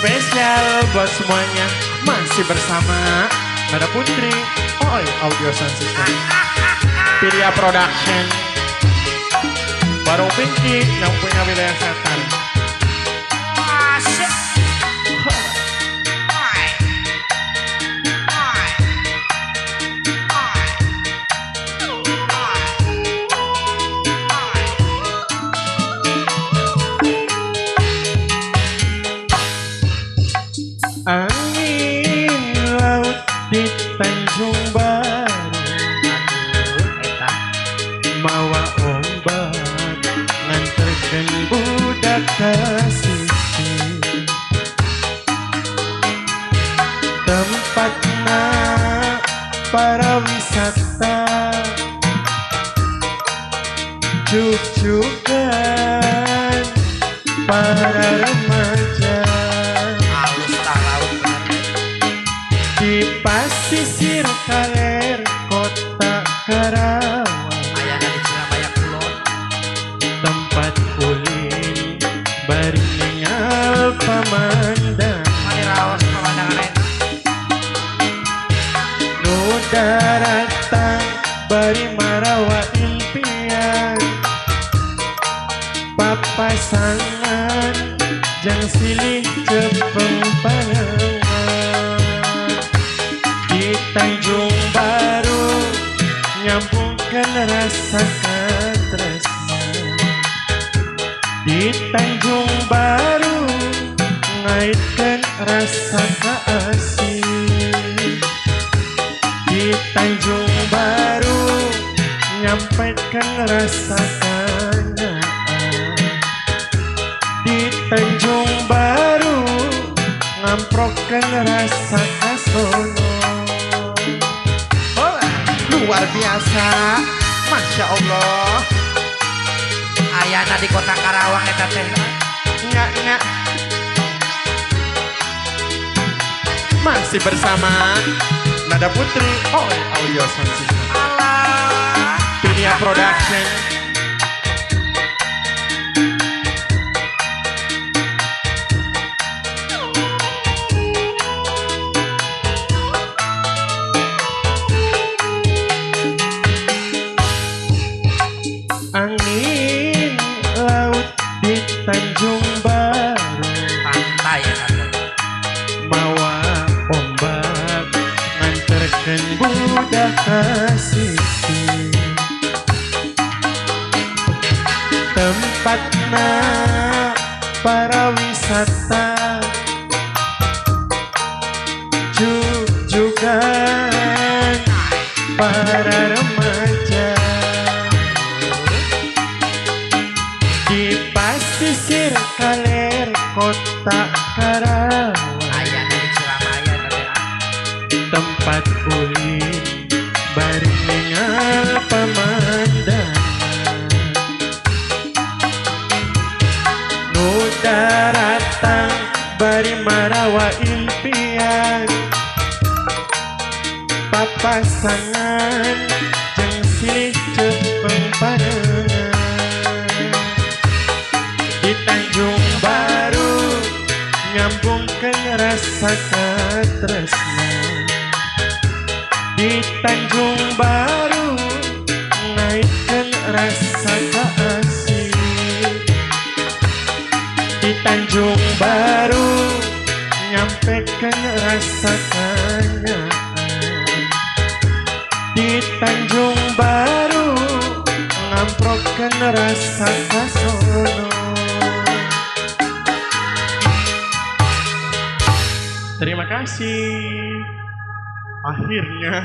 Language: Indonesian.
Spesial buat semuanya. Masih bersama Nada Putri, Oi Audio Sound System, Piria Production, Barong Pinky yang punya wilayah setan. Angin laut di Tanjung Baru, mawa ombak nganterkeun budak ka sisih. Tempatna para wisata, juk-jukan para remaja. Di pasisir kaler kota Karawang, ayana di Surabaya Kulon, tempat ulin bari ningal pamandang. Maniraos pemandangan Nu daratang bari marawa impian, papasangan jang silih cepeng panangan. Di Tanjung Baru nyambungkan rasa katresna. Di Tanjung Baru ngaitkan rasa kaasih. Di Tanjung Baru nyampaikan rasa kanaan. Di Tanjung Baru ngamprokan rasa kasono. Luar biasa, Masya Allah. ayana di kota Karawang eta teh. Nggak. Masih bersama Nada Putri, Oi Audio Sound System, Alah, Piria Production. Angin laut di Tanjung Baru, pantai eta teh. mawa ombak nganterkeun budak ka sisih. Tempatna para wisata, juk-jukan para remaja. Di pasisir kaler kota Karawang, Ayana di Surabaya eta teh. tempat ulin bari ningal pamandangan. Nu daratang bari marawa impian, papasangan jeung silih cepeng panangan. Di Tanjung Baru nyambungkan rasa katresna. Di Tanjung Baru naikkan rasa kaasih. Di Tanjung Baru nyampaikan rasa kanaan. Di Tanjung Baru ngamprokan rasa kasono. Terima kasih. Akhirnya